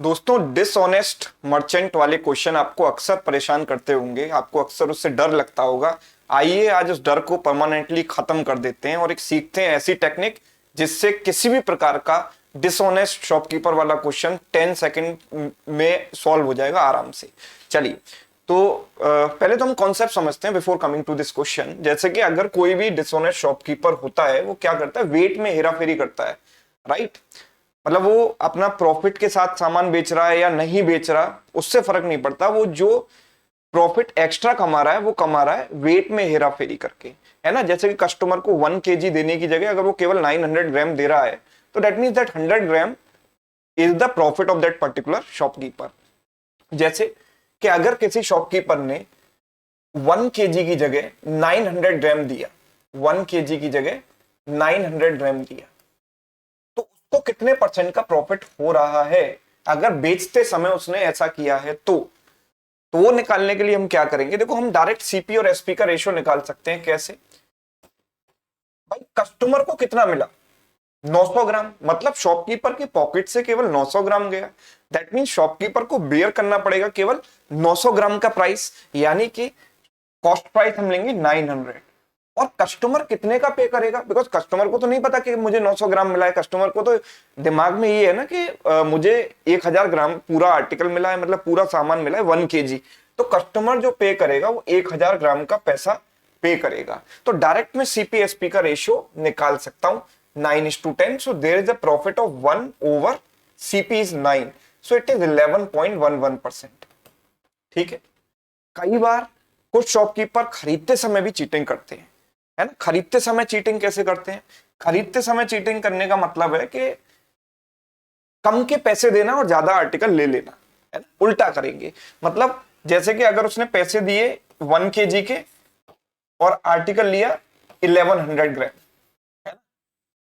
दोस्तों, dishonest merchant वाले question आपको अक्सर परेशान करते होंगे, आपको अक्सर उससे डर लगता होगा। आइए आज उस डर को परमानेंटली खत्म कर देते हैं और एक सीखते हैं ऐसी टेक्निक जिससे किसी भी प्रकार का डिसऑनेस्ट शॉपकीपर वाला क्वेश्चन 10 सेकंड में सॉल्व हो जाएगा आराम से। चलिए, तो पहले तो हम कॉन्सेप्ट समझते हैं before coming to this question. जैसे कि अगर कोई भी डिसऑनेस्ट शॉपकीपर होता है, वो क्या करता है, वेट में हेराफेरी करता है, राइट। मतलब वो अपना प्रॉफिट के साथ सामान बेच रहा है या नहीं बेच रहा, उससे फर्क नहीं पड़ता। वो जो प्रॉफिट एक्स्ट्रा कमा रहा है वो कमा रहा है वेट में हेरा फेरी करके, है ना। जैसे कि कस्टमर को 1 kg देने की जगह अगर वो केवल 900 ग्राम दे रहा है, तो that means that 100 gram is the profit of that particular shopkeeper. जैसे कि अगर किसी शॉपकीपर ने 1 kg की जगह 900 ग्राम दिया, 1 kg की जगह 900 ग्राम दिया, तो कितने परसेंट का प्रॉफिट हो रहा है अगर बेचते समय उसने ऐसा किया है। तो वो निकालने के लिए हम क्या करेंगे, देखो हम डायरेक्ट सीपी और एसपी का रेशियो निकाल सकते हैं। कैसे भाई, कस्टमर को कितना मिला, 900 ग्राम, मतलब शॉपकीपर की पॉकेट से केवल 900 ग्राम गया। दैट मीन शॉपकीपर को बेयर करना पड़ेगा केवल 900 ग्राम का प्राइस, यानी कि कॉस्ट प्राइस हम लेंगे 900। और कस्टमर कितने का पे करेगा, बिकॉज कस्टमर को तो नहीं पता कि मुझे 900 ग्राम मिला है। कस्टमर को तो दिमाग में ये है ना कि मुझे 1000 ग्राम पूरा आर्टिकल मिला है, मतलब पूरा सामान मिला है 1 kg। तो कस्टमर जो पे करेगा वो 1000 ग्राम का पैसा पे करेगा। तो डायरेक्ट में सीपीएसपी का रेशियो निकाल सकता हूं 9:10। So there is a profit of 1 over CP is 9, so it is 11.11%। ठीक है। कई बार कुछ शॉपकीपर खरीदते समय भी चीटिंग करते हैं, है ना। खरीदते समय चीटिंग कैसे करते हैं, खरीदते समय चीटिंग करने का मतलब है कि कम के पैसे देना और ज्यादा आर्टिकल ले लेना, है ना। उल्टा करेंगे, मतलब जैसे कि अगर उसने पैसे दिए 1 kg के और आर्टिकल लिया 1100 ग्राम, है ना।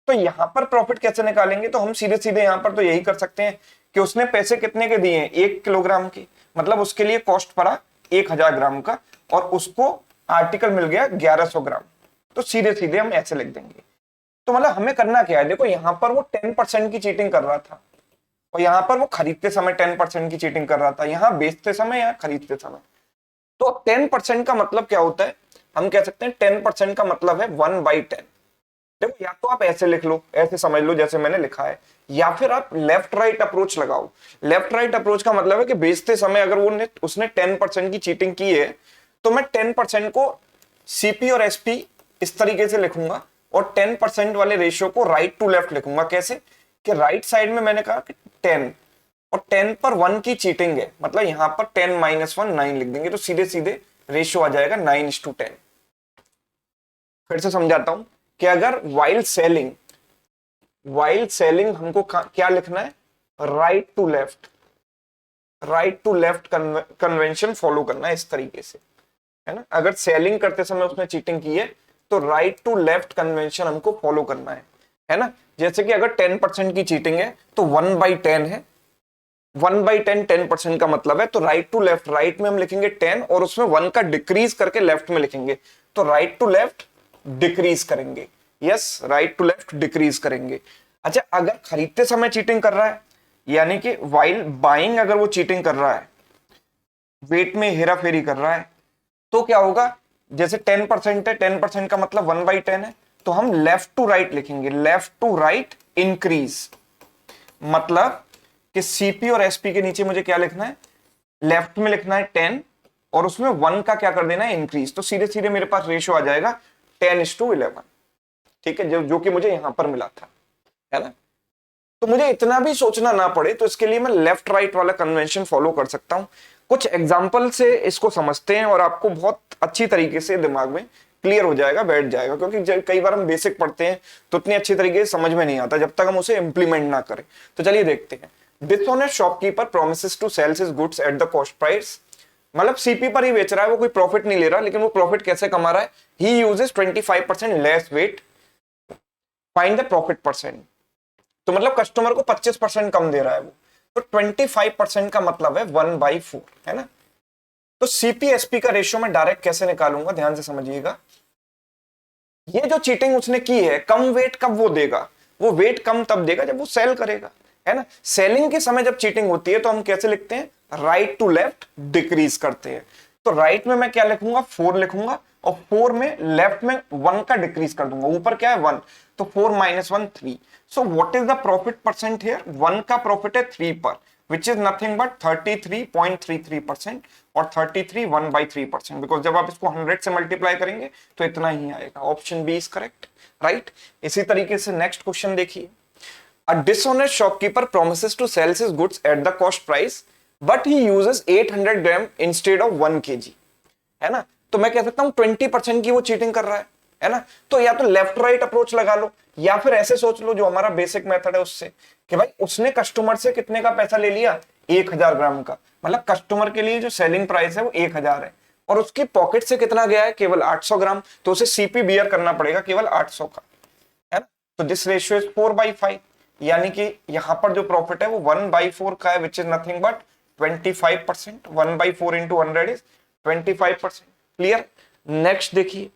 तो यहां पर प्रॉफिट कैसे निकालेंगे, तो हम सीधे सीधे यहां पर तो यही कर सकते हैं कि उसने पैसे कितने के दिए हैं, 1 किलोग्राम के, मतलब उसके लिए कॉस्ट पड़ा 1000 ग्राम का और उसको आर्टिकल मिल गया 1100 ग्राम। तो सीधे सीधे हम ऐसे लिख देंगे। तो मतलब हमें करना क्या है, देखो यहां पर वो 10% की चीटिंग कर रहा था और यहां पर वो खरीदते समय 10% की चीटिंग कर रहा था, यहां बेचते समय या खरीदते समय। तो अब 10% का मतलब क्या होता है, हम कह सकते हैं 10% का मतलब है 1/10। देखो या तो आप ऐसे लिख लो, ऐसे समझ लो जैसे मैंने लिखा है, या फिर आप लेफ्ट राइट अप्रोच लगाओ। लेफ्ट राइट अप्रोच का मतलब है कि बेचते समय अगर वो उसने 10% की चीटिंग की है, तो मैं 10% को सीपी और एसपी इस तरीके से लिखूंगा और 10% वाले रेशियो को राइट टू लेफ्ट लिखूंगा। कैसे कि राइट साइड में मैंने कहा कि 10 और 10 पर 1 की चीटिंग है, मतलब यहां पर 10 - 1 9 लिख देंगे, तो सीधे सीधे रेशियो आ जाएगा 9:10। फिर से समझाता हूं कि अगर वाइल सेलिंग हमको क्या लिखना है, right to left, right to left convention follow करना है इस तरीके से, है ना। अगर सेलिंग करते समय उसने चीटिंग की है तो राइट टू लेफ्ट कन्वेंशन हमको फॉलो करना है ना। जैसे कि अगर 10% की चीटिंग है तो 1/10 है, 1/10 10% का मतलब है, तो राइट टू लेफ्ट, राइट में हम लिखेंगे 10 और उसमें 1 का डिक्रीज करके लेफ्ट में लिखेंगे, तो राइट टू लेफ्ट डिक्रीज करेंगे। Yes, right to left decrease करेंगे। अच्छा, अगर खरीदते समय चीटिंग कर रहा है, यानी कि वाइल बाइंग अगर वो चीटिंग कर रहा है, वेट में हेरा फेरी कर रहा है, तो क्या होगा, जैसे 10% है, 10% का मतलब 1/10 है, तो हम लेफ्ट टू राइट लिखेंगे, लेफ्ट टू राइट इंक्रीज। मतलब कि सीपी और एसपी के नीचे मुझे क्या लिखना है, लेफ्ट में लिखना है 10 और उसमें 1 का क्या कर देना है, इंक्रीज। तो सीधे सीधे मेरे पास रेशियो आ जाएगा 10:11। ठीक है, जो कि मुझे यहां पर मिला था, है ना। तो मुझे इतना भी सोचना ना पड़े, तो इसके लिए मैं लेफ्ट राइट वाला कन्वेंशन फॉलो कर सकता हूं। कुछ एग्जाम्पल से इसको समझते हैं और आपको बहुत अच्छी तरीके से दिमाग में क्लियर हो जाएगा, बैठ जाएगा। क्योंकि कई बार हम बेसिक पढ़ते हैं तो इतनी अच्छी तरीके से समझ में नहीं आता जब तक हम उसे इंप्लीमेंट ना करें। तो चलिए देखते हैं। Dishonest shopkeeper promises to sells his goods at the cost price, मतलब सीपी पर ही बेच रहा है, वो कोई प्रॉफिट नहीं ले रहा, लेकिन वो प्रॉफिट कैसे कमा रहा है, he uses 25% less weight, find the profit percent. तो मतलब कस्टमर को 25% कम दे रहा है वो, तो 25% का मतलब है 1/4, है ना। तो सीपीएसपी का रेशियो में डायरेक्ट कैसे निकालूंगा, ध्यान से समझिएगा। ये जो चीटिंग उसने की है, कम वेट कब वो देगा, वो वेट कम तब देगा जब वो सेल करेगा, है ना। सेलिंग के समय जब चीटिंग होती है तो हम कैसे लिखते हैं, राइट टू लेफ्ट डिक्रीज करते हैं। तो राइट में मैं क्या लिखूंगा, 4 लिखूंगा, और 4 में लेफ्ट में 1 का डिक्रीज कर दूंगा। ऊपर क्या है 1, तो 4 - 1 3। So what is the profit percent here, 1 का प्रॉफिट है 3 पर, विच इज नथिंग बट 33.33%, और 33 1/3%, बिकॉज जब आप इसको 100 से मल्टीप्लाई करेंगे तो इतना ही आएगा। Option B is correct, right. इसी तरीके से नेक्स्ट क्वेश्चन देखिए, A dishonest shopkeeper promises to sell his goods at the cost price, but he uses 800 gram instead of 1 kg, है ना। तो मैं कह सकता हूं 20% की वो चीटिंग कर रहा है ना। तो या तो लेफ्ट राइट अप्रोच लगा लो, या फिर ऐसे सोच लो जो हमारा बेसिक मेथड है उससे, कि भाई उसने कस्टमर से कितने का पैसा ले लिया, 1000 ग्राम का, मतलब कस्टमर के लिए जो सेलिंग प्राइस है वो 1000 है, और उसकी पॉकेट से कितना गया है, केवल 800 ग्राम, तो उसे सीपी बियर करना पड़ेगा केवल 800 का, है ना। तो दिस रेशियो इज 4/5, यानी कि यहां पर जो प्रॉफिट है वो 1/4 का है, which is nothing but 25%। 1/4 into 100 इज 25%। क्लियर। नेक्स्ट देखिए,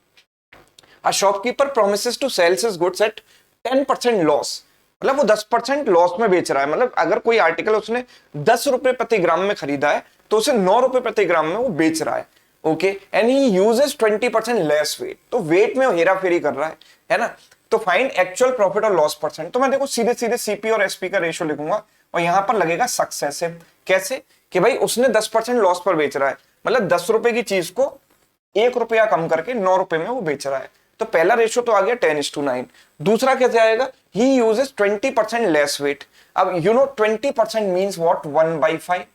a shopkeeper promises to sells his goods at 10% loss, मतलब वो 10% लॉस में बेच रहा है। मतलब अगर कोई आर्टिकल उसने 10 रुपए प्रति ग्राम में खरीदा है तो उसे 9 रुपए प्रति ग्राम में वो बेच रहा है, okay. And he uses 20% less weight, तो वेट में वो हेरा फेरी कर रहा है ना। तो फाइंड एक्चुअल प्रॉफिट और लॉस परसेंट, तो मैं देखो सीधे सीधे सीपी और एसपी का रेशियो लिखूंगा, और यहां पर लगेगा सक्सेसिव। कैसे, कि भाई उसने 10% लॉस पर बेच रहा है, मतलब 10 रुपए की चीज को 1 रुपया कम करके 9 रुपए में वो बेच रहा है। तो पहला रेशियो तो आ गया 10:9। दूसरा कैसे आएगा, ही यूजेस 20% लेस वेट। अब यू नो 20% मीन्स व्हाट, 1/5।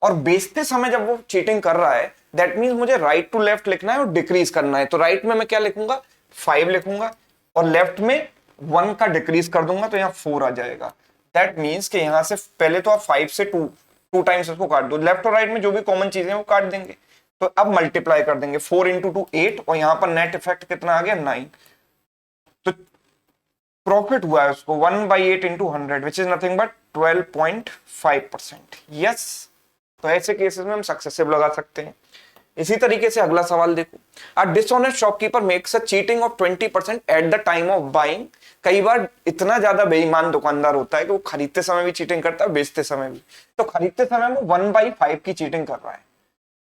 और बेचते समय जब वो चीटिंग कर रहा है, दैट मीन्स मुझे राइट टू लेफ्ट लिखना है और डिक्रीज करना है। तो राइट में मैं क्या लिखूंगा, 5 लिखूंगा, और लेफ्ट में 1 का डिक्रीज कर दूंगा, तो यहां 4 आ जाएगा। दैट मीन्स कि यहां से पहले तो आप 5 से 2 टाइम्स उसको काट दो, लेफ्ट और राइट में जो भी कॉमन चीजें वो काट देंगे। तो अब मल्टीप्लाई कर देंगे, 4 × 2 8, और यहां पर नेट इफेक्ट कितना आ गया, 9। तो प्रॉफिट हुआ है उसको 1/8 into 100, which is nothing but 12.5%। Yes, तो ऐसे केसेस में हम सक्सेसिव लगा सकते हैं। इसी तरीके से अगला सवाल देखो, a dishonest shopkeeper makes a cheating of 20% at the time of buying. कई बार इतना ज्यादा बेईमान दुकानदार होता है कि वो खरीदते समय भी चीटिंग करता है, बेचते समय भी। तो खरीदते समय वो 1/5 की चीटिंग कर रहा है।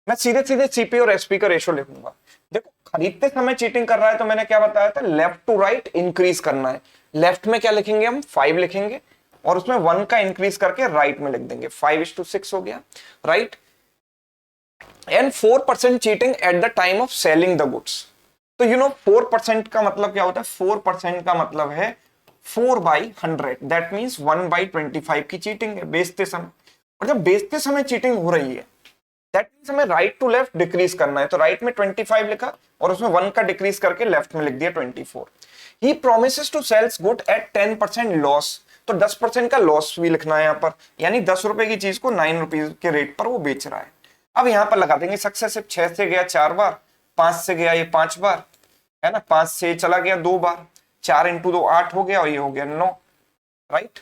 मैं सीधे सीधे सीपी और एसपी का रेशियो लिखूंगा। देखो खरीदते समय चीटिंग कर रहा है, तो मैंने क्या बताया था, लेफ्ट टू राइट इंक्रीज करना है। लेफ्ट में क्या लिखेंगे हम, 5 लिखेंगे, और उसमें 1 का इंक्रीज करके राइट में लिख देंगे, 5:6 हो गया, right. And 4% cheating eight the time of selling the goods. तो यू नो 4% का मतलब क्या होता है, 4% का मतलब है 4/100, दैट मीन्स 1/25 की चीटिंग है बेचते समय। और जब बेचते समय चीटिंग हो रही है, दैट मीन्स हमें राइट टू लेफ्ट डिक्रीज करना है। तो राइट में 25 लिखा, और उसमें 1 का डिक्रीज करके लेफ्ट में लिख दिया 24। He promises to sells good at 10% loss, तो 10% का लॉस भी लिखना है यहाँ पर, यानी 10 रुपए की चीज को 9 रुपीज के रेट पर वो बेच रहा है। अब यहां पर लगा देंगे सक्सेसिव, 6 से गया 4 बार, 5 से गया ये 5 बार, है ना, 5 से चला गया 2 बार, 4 × 2 8 हो गया, और ये हो गया 9, राइट।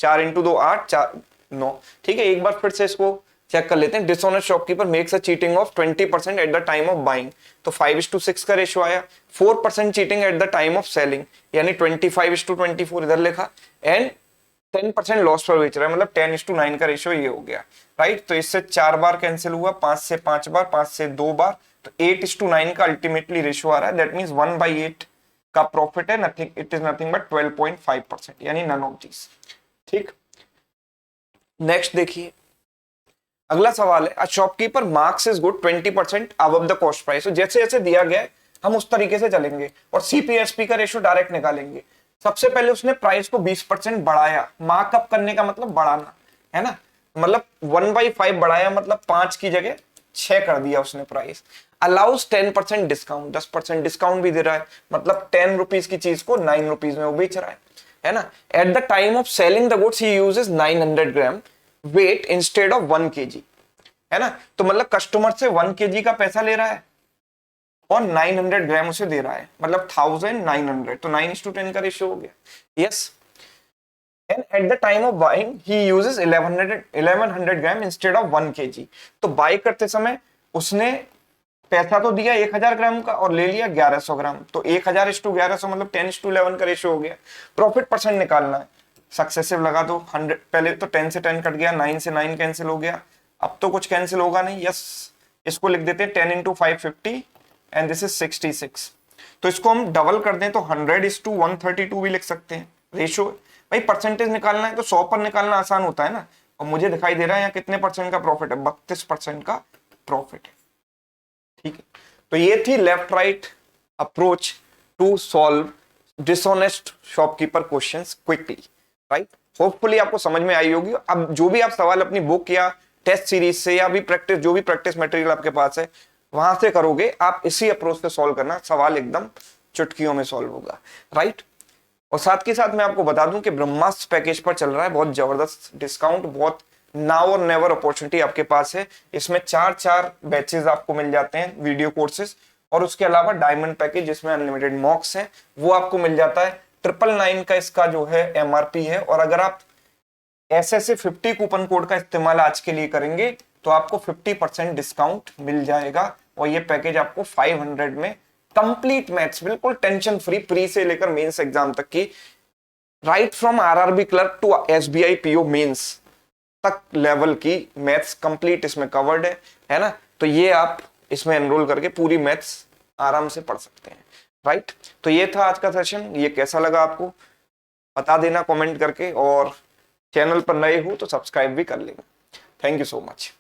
4 × 2 8, 4 9, ठीक है। एक बार फिर से इसको चेक कर लेते हैं, dishonest shopkeeper makes a cheating of 20% at the time of buying, तो 5:6 का रेशियो आया। 4% cheating eight the time of selling, यानी 25:24 इधर लिखा, एंड 10% लॉस पर बेच रहा है, मतलब 10:9 का रेशियो ये हो गया, राइट। तो इससे 4 बार कैंसिल हुआ, 5 से 5 बार, 5 से 2 बार, तो 8:9 का अल्टीमेटली रेशियो आ रहा है। दैट मींस 1/8 का प्रॉफिट है, nothing, it is nothing but 12.5%, यानी नन ऑफ दीस, ठीक। नेक्स्ट देखिए, अगला सवाल है, a shopkeeper marks is good 20% above the cost price. तो जैसे जैसे दिया गया है हम उस तरीके से चलेंगे, और सीपीएसपी का रेशियो डायरेक्ट निकालेंगे। सबसे पहले उसने प्राइस को 20% बढ़ाया, मार्कअप करने का मतलब बढ़ाना, है ना, मतलब 1/5 बढ़ाया, मतलब 5 की जगह 6 कर दिया उसने प्राइस। अलाउज 10% डिस्काउंट, 10% डिस्काउंट भी दे रहा है, मतलब 10 रुपीज की चीज को 9 रुपीज में वो बेच रहा है ना। Eight the time of selling the goods he uses 900 gram weight instead of 1 kg, है ना। तो मतलब कस्टमर से 1 kg का पैसा ले रहा है और 900 ग्राम उसे दे रहा है, मतलब 1900, तो 9:10 का रेशियो हो गया, yes. And eight the time of buying he uses 1100 gram instead of 1 kg। तो बाई करते समय उसने पैसा तो दिया 1000 ग्राम का और ले लिया 1100 ग्राम, तो 1000:1100 मतलब 10:11 का रेशियो हो गया। प्रॉफिट परसेंट निकालना है, सक्सेसिव लगा दो 100, पहले तो 10 से 10 कट गया, 9 से 9 कैंसिल हो गया, अब तो कुछ कैंसिल होगा नहीं। यस, इसको लिख देते हैं 10 इंटू 550 एंड दिस इज 66। तो इसको हम डबल कर दें तो 100:132 भी लिख सकते हैं रेशियो। भाई परसेंटेज निकालना है तो 100 पर निकालना आसान होता है ना। और मुझे दिखाई दे रहा है यहाँ कितने परसेंट का प्रॉफिट है, 32% का प्रॉफिट है। ठीक है, तो ये थी left right approach to solve dishonest shopkeeper questions quickly, right. Hopefully आपको समझ में आई होगी। अब जो भी आप सवाल अपनी बुक या टेस्ट सीरीज से या भी प्रैक्टिस, जो भी प्रैक्टिस मटेरियल आपके पास है वहां से करोगे, आप इसी अप्रोच से सॉल्व करना, सवाल एकदम चुटकियों में सॉल्व होगा, राइट। और साथ के साथ मैं आपको बता दूं कि ब्रह्मास्त्र पैकेज पर चल रहा है बहुत जबरदस्त डिस्काउंट, बहुत नाउ और नेवर अपॉर्चुनिटी आपके पास है। इसमें 4 बैचेस आपको मिल जाते हैं वीडियो कोर्सेज, और उसके अलावा डायमंड पैकेज जिसमें अनलिमिटेड मॉक्स हैं वो आपको मिल जाता है। 999 का इसका जो है MRP है, और अगर आप ऐसे 50 कूपन कोड का इस्तेमाल आज के लिए करेंगे तो आपको 50% डिस्काउंट मिल जाएगा। और ये पैकेज आपको 500 में कंप्लीट मैथ्स, बिल्कुल टेंशन फ्री, प्री से लेकर मेंस एग्जाम तक की, right from RRB clerk to SBI PO mains तक लेवल की मैथ्स कंप्लीट इसमें कवर्ड है ना। तो ये आप इसमें एनरोल करके पूरी मैथ्स आराम से पढ़ सकते हैं, राइट। तो ये था आज का सेशन। ये कैसा लगा आपको बता देना कमेंट करके, और चैनल पर नए हो तो सब्सक्राइब भी कर लेना। Thank you so much.